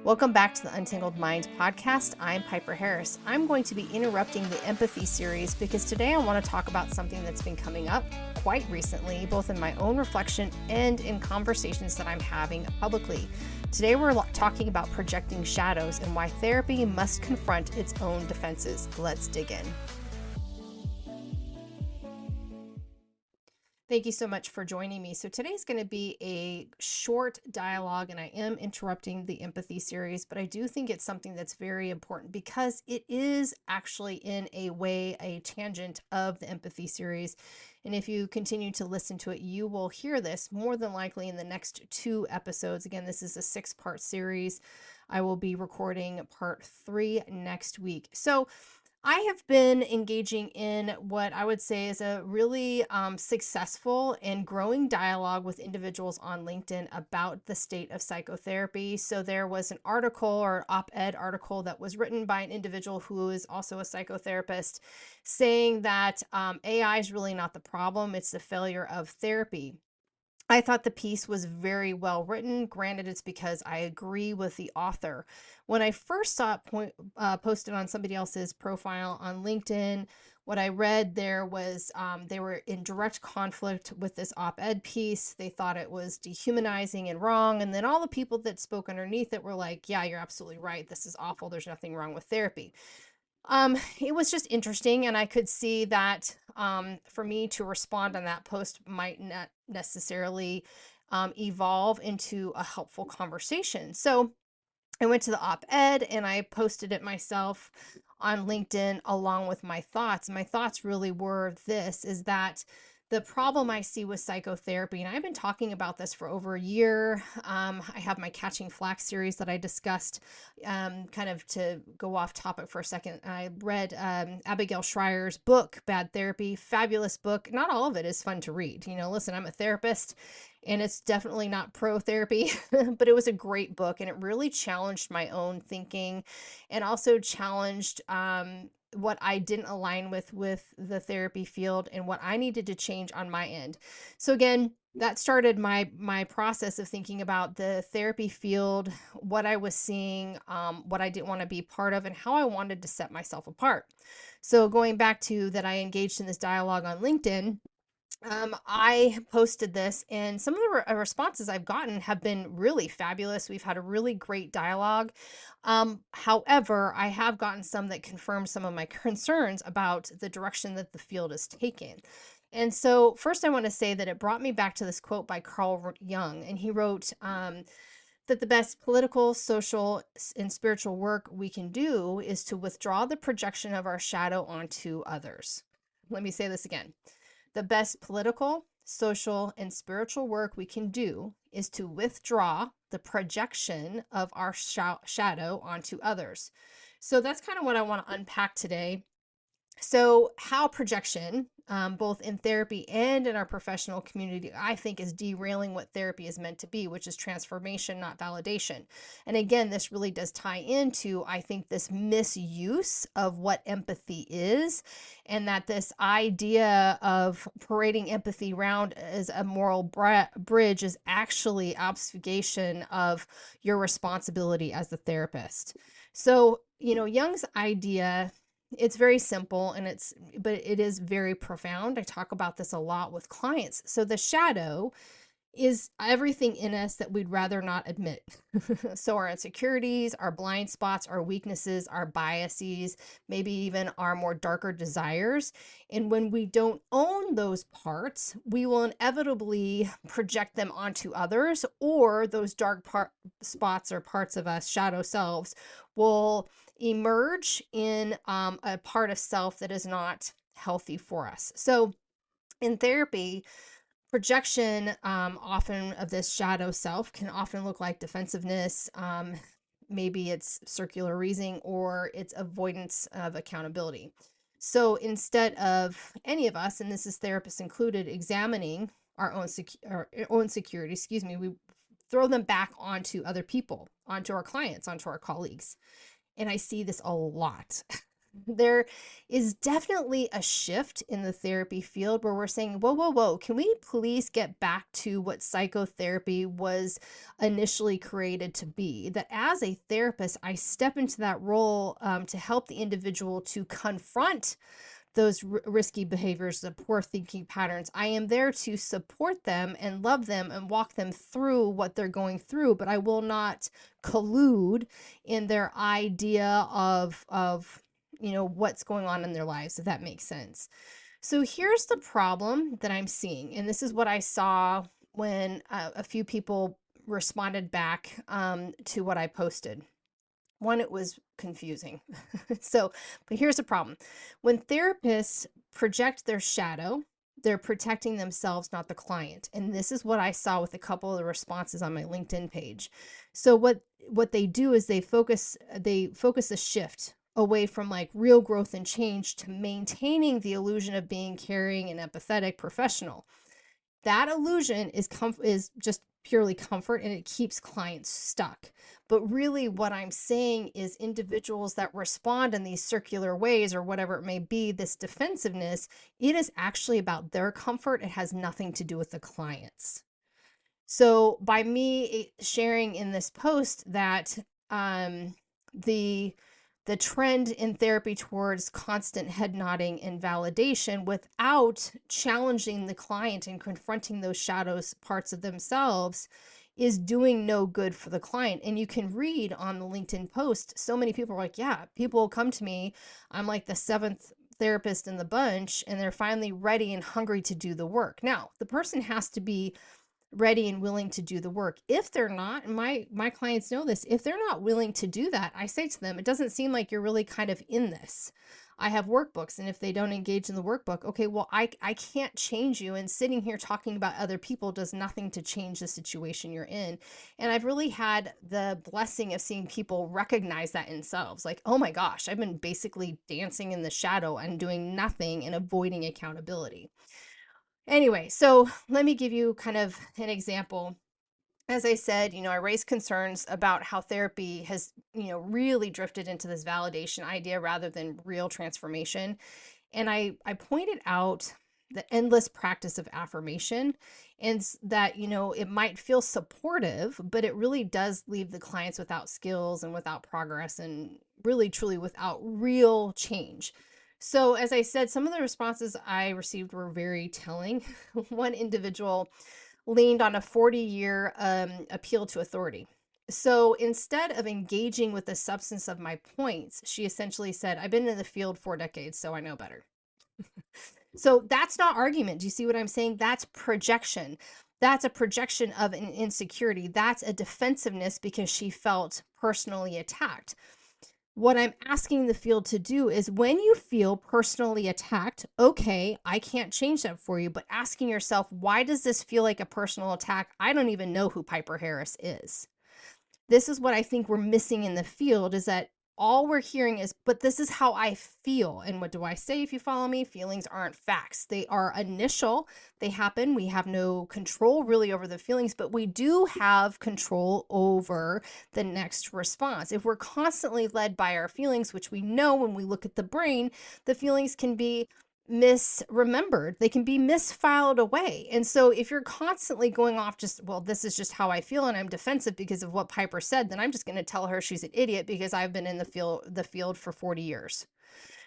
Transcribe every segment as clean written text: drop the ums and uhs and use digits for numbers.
Welcome back to the Untangled Mind Podcast. I'm Piper Harris. I'm going to be interrupting the empathy series because today I want to talk about something that's been coming up quite recently, both in my own reflection and in conversations that I'm having publicly. Today we're talking about projecting shadows and why therapy must confront its own defenses. Let's dig in. Thank you so much for joining me. So today's going to be a short dialogue, and I am interrupting the empathy series, but I do think it's something that's very important because it is actually in a way a tangent of the empathy series. And if you continue to listen to it, you will hear this more than likely in the next 2 episodes. Again, this is a 6-part series. I will be recording part 3 next week. So I have been engaging in what I would say is a really successful and growing dialogue with individuals on LinkedIn about the state of psychotherapy. So there was an article or op-ed article that was written by an individual who is also a psychotherapist saying that AI is really not the problem, it's the failure of therapy. I thought the piece was very well written. Granted, it's because I agree with the author. When I first saw it posted on somebody else's profile on LinkedIn, what I read there was they were in direct conflict with this op-ed piece. They thought it was dehumanizing and wrong. And then all the people that spoke underneath it were like, yeah, you're absolutely right. This is awful. There's nothing wrong with therapy. It was just interesting, and I could see that for me to respond on that post might not necessarily evolve into a helpful conversation. So I went to the op-ed and I posted it myself on LinkedIn along with my thoughts. My thoughts really were this, is that the problem I see with psychotherapy, and I've been talking about this for over a year. I have my Catching Flack series that I discussed, kind of to go off topic for a second. I read Abigail Schreier's book, Bad Therapy, fabulous book. Not all of it is fun to read. Listen, I'm a therapist and it's definitely not pro therapy, but it was a great book and it really challenged my own thinking and also challenged what I didn't align with the therapy field and what I needed to change on my end. So again, that started my process of thinking about the therapy field, what I was seeing, what I didn't want to be part of, and how I wanted to set myself apart. So going back to that, I engaged in this dialogue on LinkedIn. I posted this, and some of the responses I've gotten have been really fabulous. We've had a really great dialogue. However, I have gotten some that confirm some of my concerns about the direction that the field is taking. And so first I want to say that it brought me back to this quote by Carl Jung, and he wrote that the best political, social, and spiritual work we can do is to withdraw the projection of our shadow onto others. Let me say this again. The best political, social, and spiritual work we can do is to withdraw the projection of our shadow onto others. So that's kind of what I want to unpack today. So how projection, both in therapy and in our professional community, I think is derailing what therapy is meant to be, which is transformation, not validation. And again, this really does tie into, I think, this misuse of what empathy is, and that this idea of parading empathy around as a moral bridge is actually obfuscation of your responsibility as the therapist. So, Jung's idea, it's very simple but it is very profound. I talk about this a lot with clients. So the shadow is everything in us that we'd rather not admit. So our insecurities, our blind spots, our weaknesses, our biases, maybe even our more darker desires. And when we don't own those parts, we will inevitably project them onto others, or those dark spots or parts of us, shadow selves, will emerge in a part of self that is not healthy for us. So in therapy, projection often of this shadow self can often look like defensiveness. Maybe it's circular reasoning or it's avoidance of accountability. So instead of any of us, and this is therapists included, examining our own security, we throw them back onto other people, onto our clients, onto our colleagues. And I see this a lot. There is definitely a shift in the therapy field where we're saying, whoa, whoa, whoa, can we please get back to what psychotherapy was initially created to be? That as a therapist, I step into that role to help the individual to confront those risky behaviors, the poor thinking patterns. I am there to support them and love them and walk them through what they're going through, but I will not collude in their idea of what's going on in their lives, if that makes sense. So here's the problem that I'm seeing, and this is what I saw when a few people responded back to what I posted. One, it was confusing. But here's the problem. When therapists project their shadow, they're protecting themselves, not the client. And this is what I saw with a couple of the responses on my LinkedIn page. So what they do is they focus a shift away from like real growth and change to maintaining the illusion of being caring and empathetic professional. That illusion is just purely comfort, and it keeps clients stuck. But really what I'm saying is individuals that respond in these circular ways or whatever it may be, this defensiveness, it is actually about their comfort. It has nothing to do with the clients. So by me sharing in this post that the trend in therapy towards constant head nodding and validation without challenging the client and confronting those shadows parts of themselves is doing no good for the client. And you can read on the LinkedIn post, so many people are like, yeah, people will come to me. I'm like the seventh therapist in the bunch, and they're finally ready and hungry to do the work. Now, the person has to be ready and willing to do the work. If they're not, and my clients know this, if they're not willing to do that, I say to them, it doesn't seem like you're really kind of in this. I have workbooks, and if they don't engage in the workbook, okay, well, I can't change you, and sitting here talking about other people does nothing to change the situation you're in. And I've really had the blessing of seeing people recognize that in themselves, like, oh my gosh, I've been basically dancing in the shadow and doing nothing and avoiding accountability. Anyway, so let me give you kind of an example. As I said, I raised concerns about how therapy has, really drifted into this validation idea rather than real transformation. And I pointed out the endless practice of affirmation, and that, it might feel supportive, but it really does leave the clients without skills and without progress and really truly without real change. So as I said, some of the responses I received were very telling. One individual leaned on a 40-year appeal to authority. So instead of engaging with the substance of my points, she essentially said, I've been in the field 4 decades, so I know better. So that's not argument. Do you see what I'm saying? That's projection. That's a projection of an insecurity. That's a defensiveness because she felt personally attacked. What I'm asking the field to do is, when you feel personally attacked, okay, I can't change that for you, but asking yourself, why does this feel like a personal attack? I don't even know who Piper Harris is. This is what I think we're missing in the field, is that all we're hearing is, but this is how I feel. And what do I say if you follow me? Feelings aren't facts. They are initial. They happen. We have no control really over the feelings, but we do have control over the next response. If we're constantly led by our feelings, which we know when we look at the brain, the feelings can be misremembered, they can be misfiled away. And so if you're constantly going off just, well, this is just how I feel and I'm defensive because of what Piper said, then I'm just going to tell her she's an idiot because I've been in the field for 40 years.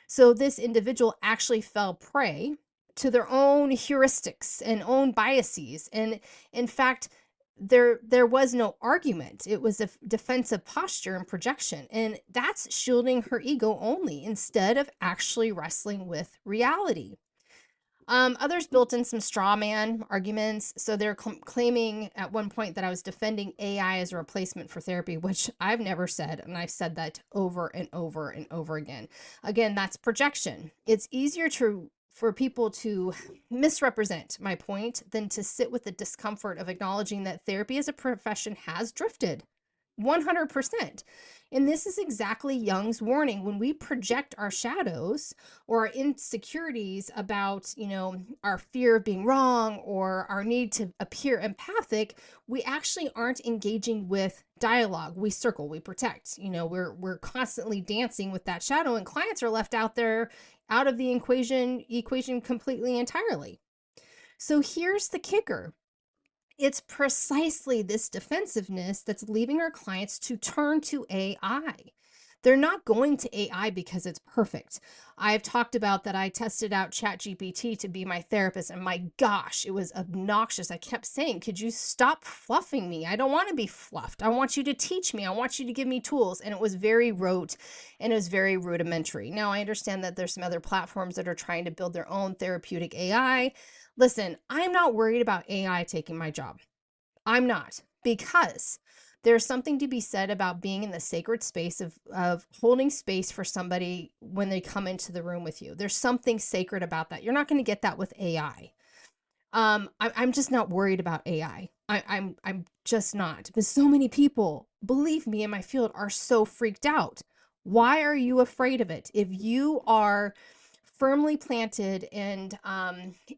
So this individual actually fell prey to their own heuristics and own biases. And in fact, there was no argument. It was a defensive posture and projection. And that's shielding her ego only instead of actually wrestling with reality. Others built in some straw man arguments. So they're claiming at one point that I was defending AI as a replacement for therapy, which I've never said. And I've said that over and over and over again. Again, that's projection. It's easier for people to misrepresent my point than to sit with the discomfort of acknowledging that therapy as a profession has drifted 100%. And this is exactly Jung's warning. When we project our shadows or our insecurities about, our fear of being wrong or our need to appear empathic, we actually aren't engaging with dialogue. We circle, we protect. We're constantly dancing with that shadow, and clients are left out there, out of the equation completely entirely. So here's the kicker. It's precisely this defensiveness that's leaving our clients to turn to AI. They're not going to AI because it's perfect. I've talked about that I tested out ChatGPT to be my therapist, and my gosh, it was obnoxious. I kept saying, could you stop fluffing me? I don't want to be fluffed. I want you to teach me. I want you to give me tools. And it was very rote and it was very rudimentary. Now, I understand that there's some other platforms that are trying to build their own therapeutic AI. Listen, I'm not worried about AI taking my job. I'm not, because there's something to be said about being in the sacred space of holding space for somebody when they come into the room with you. There's something sacred about that. You're not going to get that with AI. I'm just not worried about AI. I'm just not. But so many people, believe me, in my field are so freaked out. Why are you afraid of it? If you are firmly planted and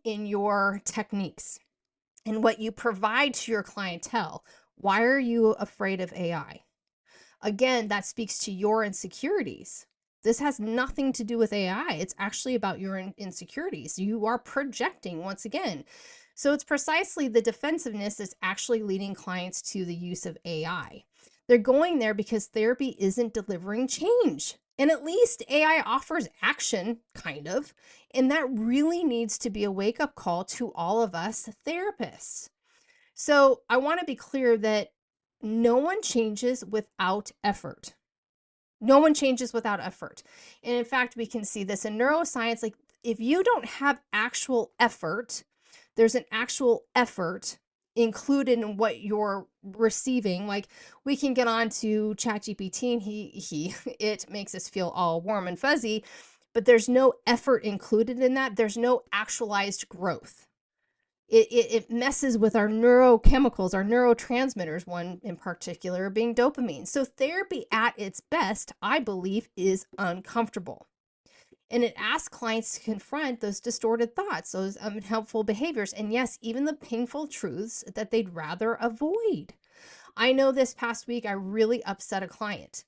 in your techniques and what you provide to your clientele, why are you afraid of AI? Again, that speaks to your insecurities. This has nothing to do with AI. It's actually about your insecurities. You are projecting once again. So it's precisely the defensiveness that's actually leading clients to the use of AI. They're going there because therapy isn't delivering change. And at least AI offers action, kind of. And that really needs to be a wake-up call to all of us therapists. So I want to be clear that no one changes without effort. No one changes without effort. And in fact, we can see this in neuroscience. Like, if you don't have actual effort, there's an actual effort included in what you're receiving. Like, we can get on to ChatGPT and it makes us feel all warm and fuzzy, but there's no effort included in that. There's no actualized growth. It messes with our neurochemicals, our neurotransmitters, one in particular being dopamine. So therapy at its best, I believe, is uncomfortable. And it asks clients to confront those distorted thoughts, those unhelpful behaviors, and yes, even the painful truths that they'd rather avoid. I know this past week, I really upset a client.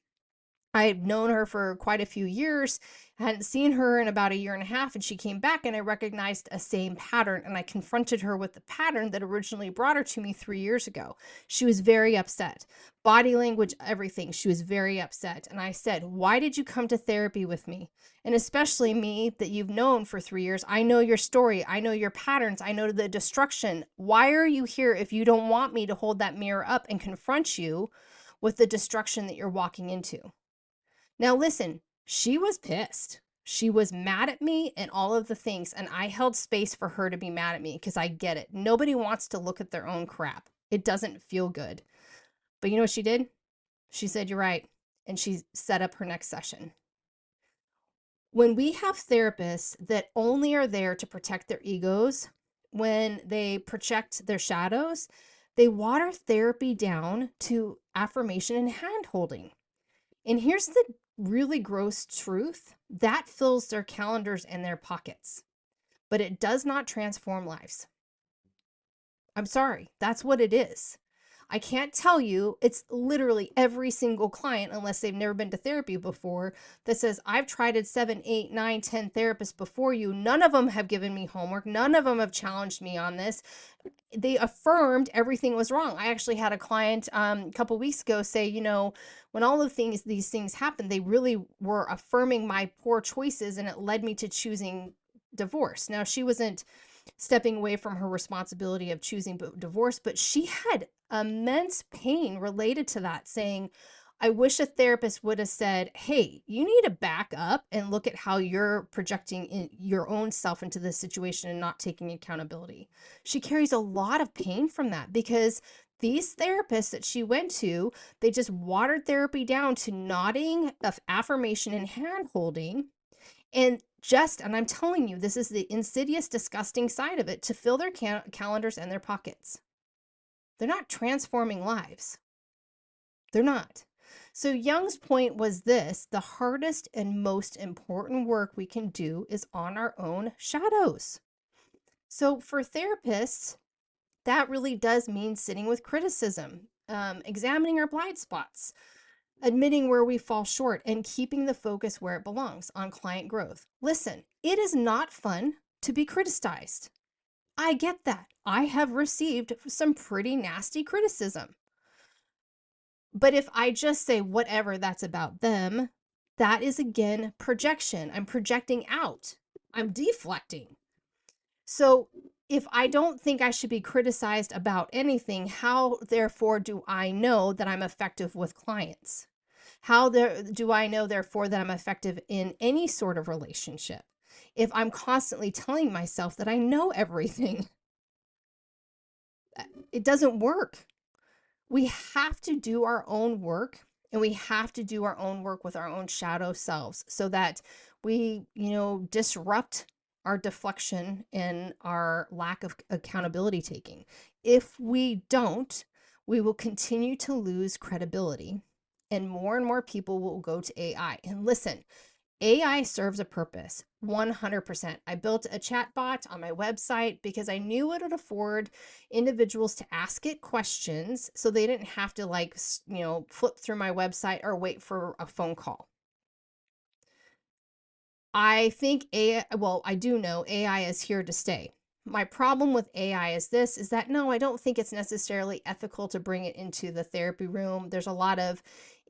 I had known her for quite a few years, hadn't seen her in about a year and a half, and she came back and I recognized a same pattern, and I confronted her with the pattern that originally brought her to me 3 years ago. She was very upset. Body language, everything. She was very upset. And I said, why did you come to therapy with me? And especially me that you've known for 3 years. I know your story. I know your patterns. I know the destruction. Why are you here if you don't want me to hold that mirror up and confront you with the destruction that you're walking into? Now, listen, she was pissed. She was mad at me and all of the things. And I held space for her to be mad at me because I get it. Nobody wants to look at their own crap. It doesn't feel good. But you know what she did? She said, you're right. And she set up her next session. When we have therapists that only are there to protect their egos, when they project their shadows, they water therapy down to affirmation and hand holding. And here's the really gross truth. That fills their calendars and their pockets, but it does not transform lives. I'm sorry. That's what it is. I can't tell you. It's literally every single client, unless they've never been to therapy before, that says, I've tried it 7, 8, 9, 10 therapists before you. None of them have given me homework. None of them have challenged me on this. They affirmed everything was wrong. I actually had a client a couple weeks ago say, when all of these things happened, they really were affirming my poor choices, and it led me to choosing divorce. Now, she wasn't stepping away from her responsibility of choosing divorce, but she had immense pain related to that, saying, I wish a therapist would have said, hey, you need to back up and look at how you're projecting your own self into this situation and not taking accountability. She carries a lot of pain from that because these therapists that she went to, they just watered therapy down to nodding, of affirmation and hand holding. And I'm telling you, this is the insidious, disgusting side of it, to fill their calendars and their pockets. They're not transforming lives. They're not. So Jung's point was this: the hardest and most important work we can do is on our own shadows. So for therapists, that really does mean sitting with criticism. examining our blind spots, admitting where we fall short, and keeping the focus where it belongs, on client growth. Listen, it is not fun to be criticized. I get that. I have received some pretty nasty criticism. But if I just say whatever, that's about them, that is again projection. I'm projecting out. I'm deflecting. So if I don't think I should be criticized about anything, how therefore do I know that I'm effective with clients? How do I know therefore that I'm effective in any sort of relationship? If I'm constantly telling myself that I know everything, it doesn't work. We have to do our own work, and we have to do our own work with our own shadow selves so that we, disrupt our deflection and our lack of accountability taking. If we don't, we will continue to lose credibility, and more people will go to AI. And listen, AI serves a purpose, 100%. I built a chat bot on my website because I knew it would afford individuals to ask it questions so they didn't have to flip through my website or wait for a phone call. I think I do know AI is here to stay. My problem with AI is that no, I don't think it's necessarily ethical to bring it into the therapy room. There's a lot of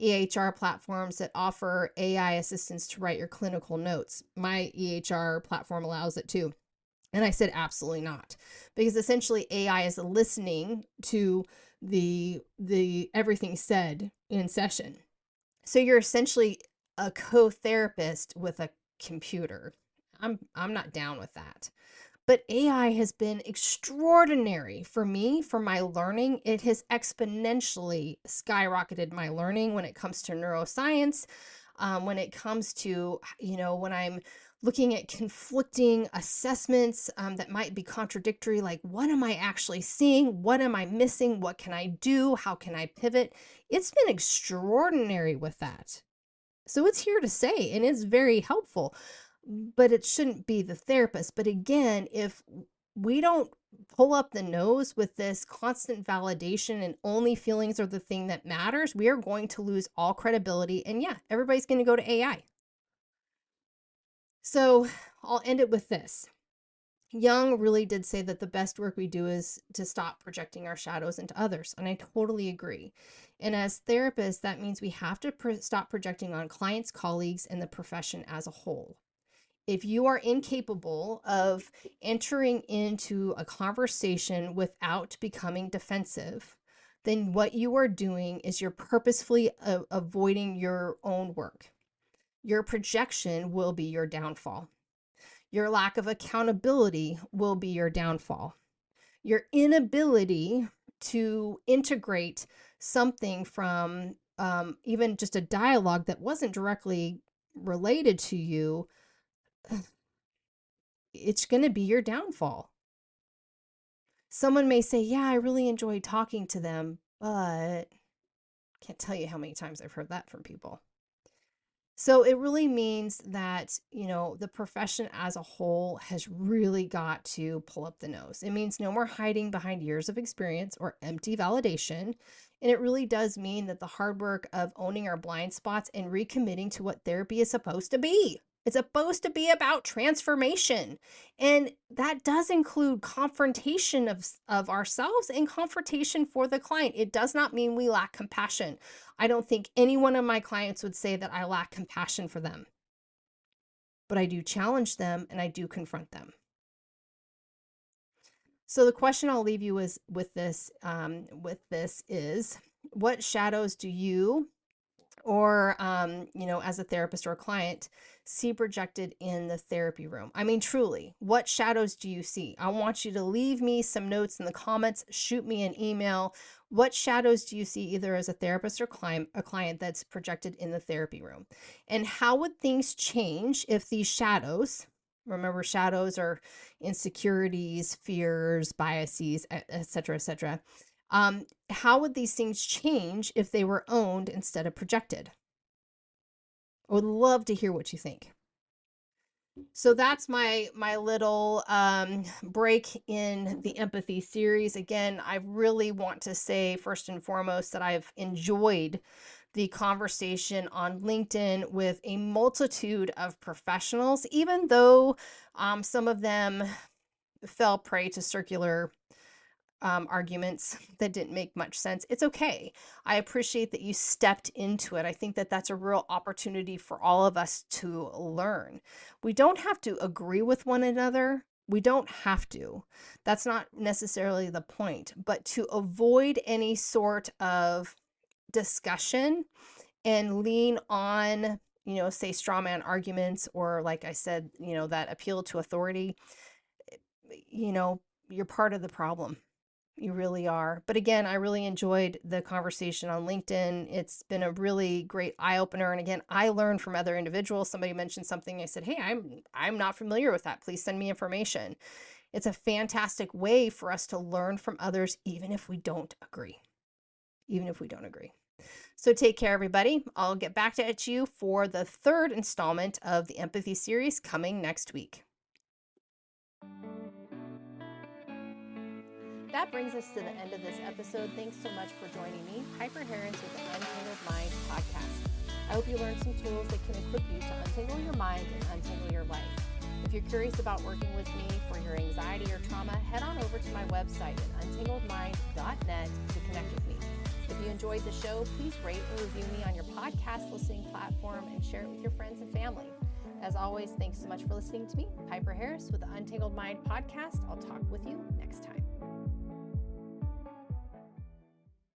EHR platforms that offer AI assistance to write your clinical notes. My EHR platform allows it too. And I said, absolutely not. Because essentially AI is listening to the everything said in session. So you're essentially a co-therapist with a computer. I'm not down with that. But AI has been extraordinary for me, for my learning. It has exponentially skyrocketed my learning when it comes to neuroscience, when it comes to, when I'm looking at conflicting assessments that might be contradictory, like what am I actually seeing? What am I missing? What can I do? How can I pivot? It's been extraordinary with that. So it's here to stay, and it's very helpful. But it shouldn't be the therapist. But again, if we don't pull up the nose with this constant validation and only feelings are the thing that matters, we are going to lose all credibility. And yeah, everybody's going to go to AI. So I'll end it with this. Jung really did say that the best work we do is to stop projecting our shadows into others. And I totally agree. And as therapists, that means we have to stop projecting on clients, colleagues, and the profession as a whole. If you are incapable of entering into a conversation without becoming defensive, then what you are doing is you're purposefully avoiding your own work. Your projection will be your downfall. Your lack of accountability will be your downfall. Your inability to integrate something from even just a dialogue that wasn't directly related to you, it's going to be your downfall. Someone may say, yeah, I really enjoyed talking to them, but can't tell you how many times I've heard that from people. So it really means that, the profession as a whole has really got to pull up the nose. It means no more hiding behind years of experience or empty validation. And it really does mean that the hard work of owning our blind spots and recommitting to what therapy is supposed to be. It's supposed to be about transformation. And that does include confrontation of ourselves and confrontation for the client. It does not mean we lack compassion. I don't think any one of my clients would say that I lack compassion for them. But I do challenge them and I do confront them. So the question I'll leave you with this is, what shadows do you, or as a therapist or a client, see projected in the therapy room? I mean, truly, what shadows do you see? I want you to leave me some notes in the comments, shoot me an email. What shadows do you see, either as a therapist or a client, that's projected in the therapy room? And how would things change if these shadows, remember, shadows are insecurities, fears, biases, etc., etc. How would these things change if they were owned instead of projected? I would love to hear what you think. So that's my little break in the empathy series. Again, I really want to say first and foremost that I've enjoyed the conversation on LinkedIn with a multitude of professionals, even though some of them fell prey to circular arguments that didn't make much sense. It's okay. I appreciate that you stepped into it. I think that that's a real opportunity for all of us to learn. We don't have to agree with one another. We don't have to. That's not necessarily the point, but to avoid any sort of discussion and lean on, say straw man arguments, or like I said, that appeal to authority, you know, you're part of the problem. You really are. But again, I really enjoyed the conversation on LinkedIn. It's been a really great eye opener. And again, I learned from other individuals. Somebody mentioned something. I said, "Hey, I'm not familiar with that. Please send me information." It's a fantastic way for us to learn from others, even if we don't agree. Even if we don't agree. So take care, everybody. I'll get back at you for the third installment of the empathy series coming next week. That brings us to the end of this episode. Thanks so much for joining me, Piper Harris with the Untangled Mind Podcast. I hope you learned some tools that can equip you to untangle your mind and untangle your life. If you're curious about working with me for your anxiety or trauma, head on over to my website at untangledmind.net to connect with me. If you enjoyed the show, please rate or review me on your podcast listening platform and share it with your friends and family. As always, thanks so much for listening to me, Piper Harris with the Untangled Mind Podcast. I'll talk with you next time.